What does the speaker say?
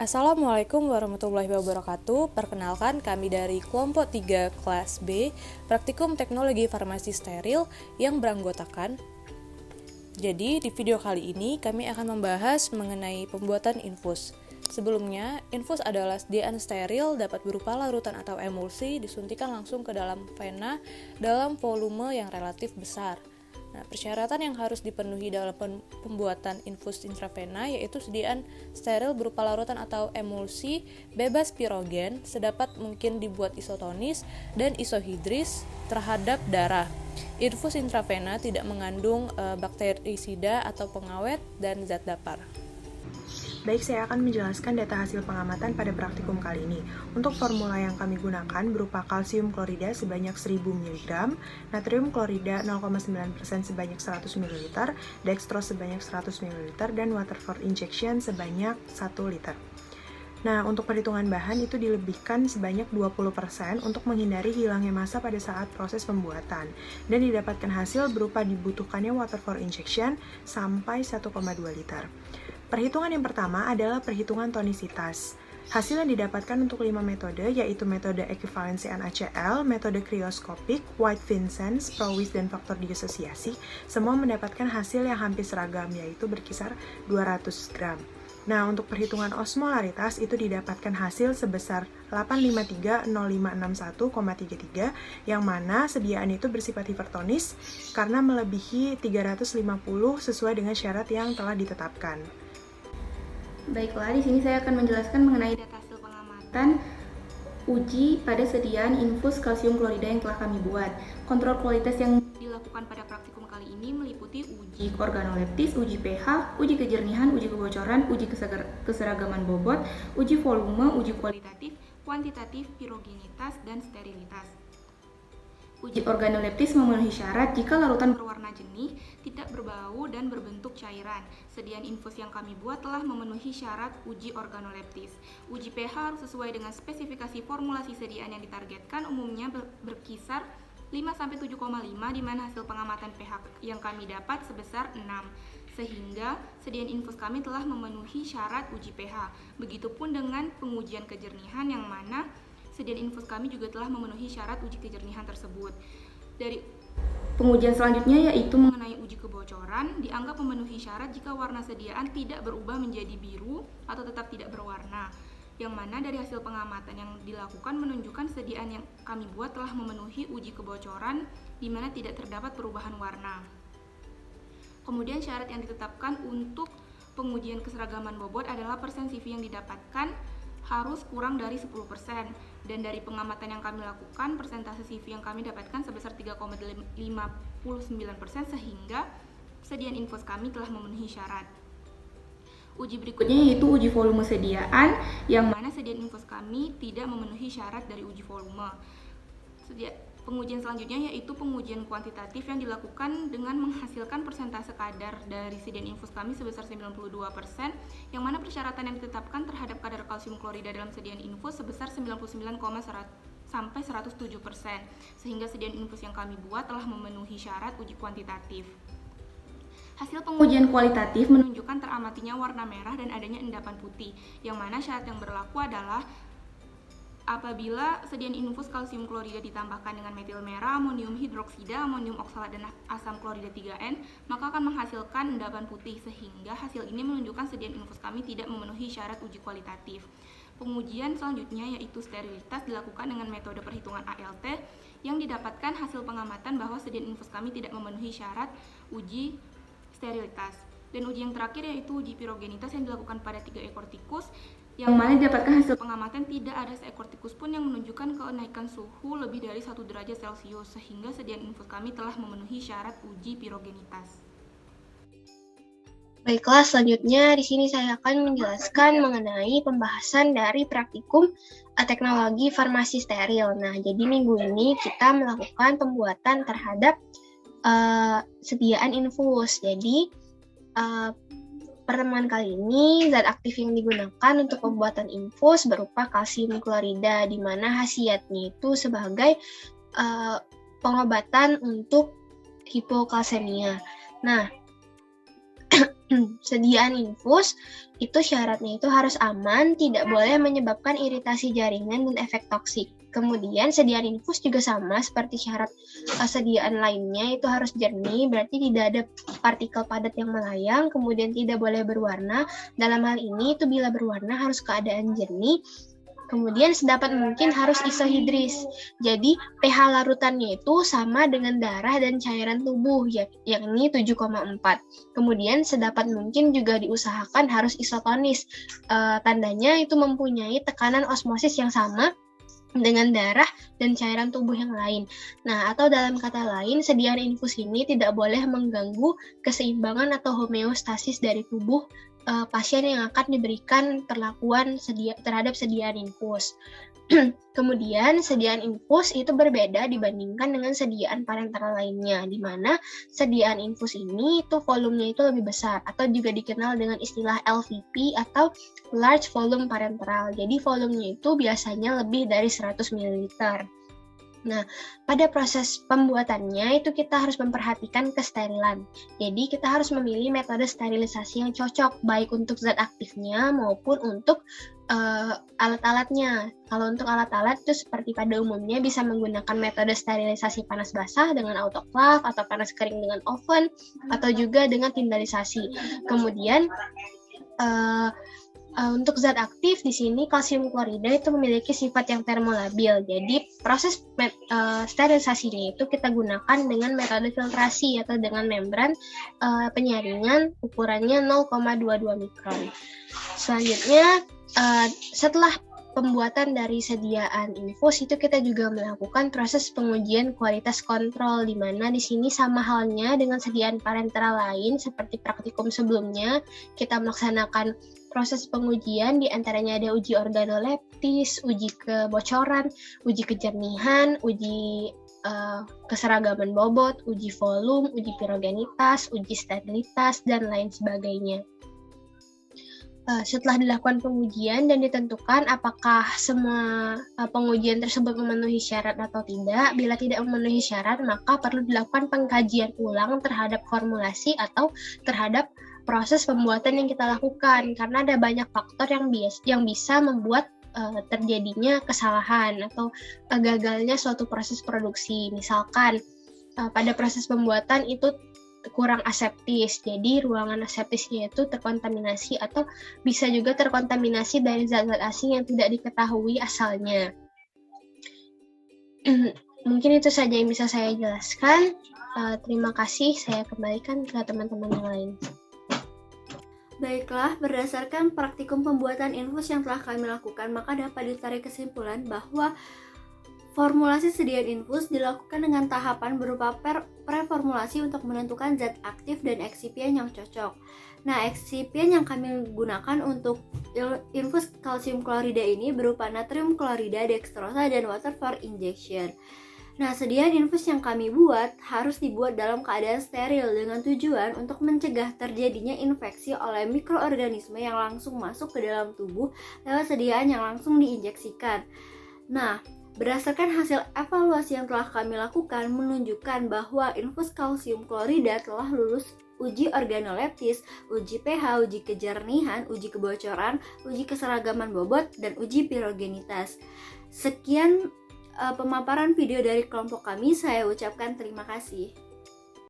Assalamualaikum warahmatullahi wabarakatuh. Perkenalkan, kami dari kelompok 3 kelas B, Praktikum Teknologi Farmasi Steril yang beranggotakan. Jadi, di video kali ini kami akan membahas mengenai pembuatan infus. Sebelumnya, infus adalah sediaan steril dapat berupa larutan atau emulsi disuntikan langsung ke dalam vena dalam volume yang relatif besar. Nah, persyaratan yang harus dipenuhi dalam pembuatan infus intravena yaitu sediaan steril berupa larutan atau emulsi bebas pirogen sedapat mungkin dibuat isotonis dan isohidris terhadap darah. Infus intravena tidak mengandung bakterisida atau pengawet dan zat dapar. Baik, saya akan menjelaskan data hasil pengamatan pada praktikum kali ini. Untuk formula yang kami gunakan berupa kalsium klorida sebanyak 1000 mg, natrium klorida 0,9% sebanyak 100 ml, dextrose sebanyak 100 ml, dan Waterford injection sebanyak 1 liter. Nah, untuk perhitungan bahan itu dilebihkan sebanyak 20% untuk menghindari hilangnya massa pada saat proses pembuatan, dan didapatkan hasil berupa dibutuhkannya Waterford injection sampai 1,2 liter. Perhitungan yang pertama adalah perhitungan tonisitas. Hasil yang didapatkan untuk 5 metode, yaitu metode ekuivalensi NaCl, metode krioskopik, White-Vincenz, Prowis, dan faktor disosiasi, semua mendapatkan hasil yang hampir seragam, yaitu berkisar 200 gram. Nah, untuk perhitungan osmolaritas itu didapatkan hasil sebesar 8530561,33, yang mana sediaan itu bersifat hipertonis karena melebihi 350 sesuai dengan syarat yang telah ditetapkan. Baiklah, di sini saya akan menjelaskan mengenai data hasil pengamatan uji pada sediaan infus kalsium klorida yang telah kami buat. Kontrol kualitas yang dilakukan pada praktikum kali ini meliputi uji organoleptis, uji pH, uji kejernihan, uji kebocoran, uji keseragaman bobot, uji volume, uji kualitatif, kuantitatif, pirogenitas, dan sterilitas. Uji organoleptis memenuhi syarat jika larutan berwarna jernih, tidak berbau, dan berbentuk cairan. Sediaan infus yang kami buat telah memenuhi syarat uji organoleptis. Uji pH harus sesuai dengan spesifikasi formulasi sediaan yang ditargetkan, umumnya berkisar 5-7,5, di mana hasil pengamatan pH yang kami dapat sebesar 6. Sehingga sediaan infus kami telah memenuhi syarat uji pH. Begitupun dengan pengujian kejernihan yang mana sediaan infus kami juga telah memenuhi syarat uji kejernihan tersebut. Dari pengujian selanjutnya yaitu mengenai uji kebocoran, dianggap memenuhi syarat jika warna sediaan tidak berubah menjadi biru atau tetap tidak berwarna. Yang mana dari hasil pengamatan yang dilakukan menunjukkan sediaan yang kami buat telah memenuhi uji kebocoran di mana tidak terdapat perubahan warna. Kemudian syarat yang ditetapkan untuk pengujian keseragaman bobot adalah persen CV yang didapatkan harus kurang dari 10%, dan dari pengamatan yang kami lakukan persentase CV yang kami dapatkan sebesar 3,59%, sehingga sediaan infus kami telah memenuhi syarat. Uji berikutnya yaitu uji volume sediaan, yang mana sediaan infus kami tidak memenuhi syarat dari uji volume. Pengujian selanjutnya yaitu pengujian kuantitatif yang dilakukan dengan menghasilkan persentase kadar dari sediaan infus kami sebesar 92%, yang mana persyaratan yang ditetapkan terhadap kadar kalsium klorida dalam sediaan infus sebesar 99,1 sampai 107%, sehingga sediaan infus yang kami buat telah memenuhi syarat uji kuantitatif. Hasil pengujian kualitatif menunjukkan teramatinya warna merah dan adanya endapan putih, yang mana syarat yang berlaku adalah apabila sediaan infus kalsium klorida ditambahkan dengan metil merah, amonium hidroksida, amonium oksalat, dan asam klorida 3N, maka akan menghasilkan endapan putih, sehingga hasil ini menunjukkan sediaan infus kami tidak memenuhi syarat uji kualitatif. Pengujian selanjutnya yaitu sterilitas dilakukan dengan metode perhitungan ALT, yang didapatkan hasil pengamatan bahwa sediaan infus kami tidak memenuhi syarat uji sterilitas. Dan uji yang terakhir yaitu uji pirogenitas yang dilakukan pada 3 ekor tikus, yang mana didapatkan hasil pengamatan tidak ada seekor tikus pun yang menunjukkan kenaikan suhu lebih dari 1 derajat Celcius, sehingga sediaan infus kami telah memenuhi syarat uji pirogenitas. Baiklah, selanjutnya di sini saya akan menjelaskan mengenai pembahasan dari praktikum teknologi farmasi steril. Nah, jadi minggu ini kita melakukan pembuatan terhadap sediaan infus. Jadi pertemuan kali ini zat aktif yang digunakan untuk pembuatan infus berupa kalsium klorida, di mana khasiatnya itu sebagai pengobatan untuk hipokalsemia. Nah, Sediaan infus itu syaratnya itu harus aman, tidak boleh menyebabkan iritasi jaringan dan efek toksik. Kemudian sediaan infus juga sama seperti syarat sediaan lainnya, itu harus jernih, berarti tidak ada partikel padat yang melayang, kemudian tidak boleh berwarna. Dalam hal ini itu bila berwarna harus keadaan jernih. Kemudian sedapat mungkin harus isohidris. Jadi pH larutannya itu sama dengan darah dan cairan tubuh, yakni 7,4. Kemudian sedapat mungkin juga diusahakan harus isotonis. Tandanya itu mempunyai tekanan osmosis yang sama dengan darah dan cairan tubuh yang lain. Nah, atau dalam kata lain, sediaan infus ini tidak boleh mengganggu keseimbangan atau homeostasis dari tubuh pasien yang akan diberikan perlakuan terhadap sediaan infus. Kemudian, sediaan infus itu berbeda dibandingkan dengan sediaan parenteral lainnya, di mana sediaan infus ini itu volumenya itu lebih besar, atau juga dikenal dengan istilah LVP atau large volume parenteral. Jadi volumenya itu biasanya lebih dari 100 ml. Nah, pada proses pembuatannya itu kita harus memperhatikan kesterilan. Jadi kita harus memilih metode sterilisasi yang cocok, baik untuk zat aktifnya maupun untuk alat-alatnya. Kalau untuk alat-alat itu seperti pada umumnya bisa menggunakan metode sterilisasi panas basah dengan autoclave atau panas kering dengan oven, atau juga dengan tindalisasi. Kemudian untuk zat aktif di sini kalsium klorida itu memiliki sifat yang termolabil. Jadi proses sterilisasinya itu kita gunakan dengan metode filtrasi atau dengan membran penyaringan ukurannya 0,22 mikron. Selanjutnya setelah pembuatan dari sediaan infus itu kita juga melakukan proses pengujian kualitas kontrol, di mana di sini sama halnya dengan sediaan parenteral lain seperti praktikum sebelumnya, kita melaksanakan proses pengujian, di antaranya ada uji organoleptis, uji kebocoran, uji kejernihan, uji keseragaman bobot, uji volume, uji pirogenitas, uji sterilitas, dan lain sebagainya. Setelah dilakukan pengujian dan ditentukan apakah semua pengujian tersebut memenuhi syarat atau tidak, bila tidak memenuhi syarat maka perlu dilakukan pengkajian ulang terhadap formulasi atau terhadap proses pembuatan yang kita lakukan, karena ada banyak faktor yang bisa membuat terjadinya kesalahan atau gagalnya suatu proses produksi. Misalkan pada proses pembuatan itu kurang aseptis, jadi ruangan aseptisnya itu terkontaminasi atau bisa juga terkontaminasi dari zat-zat asing yang tidak diketahui asalnya. Mungkin itu saja yang bisa saya jelaskan. Terima kasih, saya kembalikan ke teman-teman yang lain. Baiklah, berdasarkan praktikum pembuatan infus yang telah kami lakukan, maka dapat ditarik kesimpulan bahwa formulasi sediaan infus dilakukan dengan tahapan berupa preformulasi untuk menentukan zat aktif dan excipient yang cocok. Nah, excipient yang kami gunakan untuk infus kalsium klorida ini berupa natrium klorida, dextrosa, dan water for injection. Nah, sediaan infus yang kami buat harus dibuat dalam keadaan steril dengan tujuan untuk mencegah terjadinya infeksi oleh mikroorganisme yang langsung masuk ke dalam tubuh lewat sediaan yang langsung diinjeksikan. Nah, berdasarkan hasil evaluasi yang telah kami lakukan menunjukkan bahwa infus kalsium klorida telah lulus uji organoleptis, uji pH, uji kejernihan, uji kebocoran, uji keseragaman bobot, dan uji pirogenitas. Sekian pemaparan video dari kelompok kami, saya ucapkan terima kasih.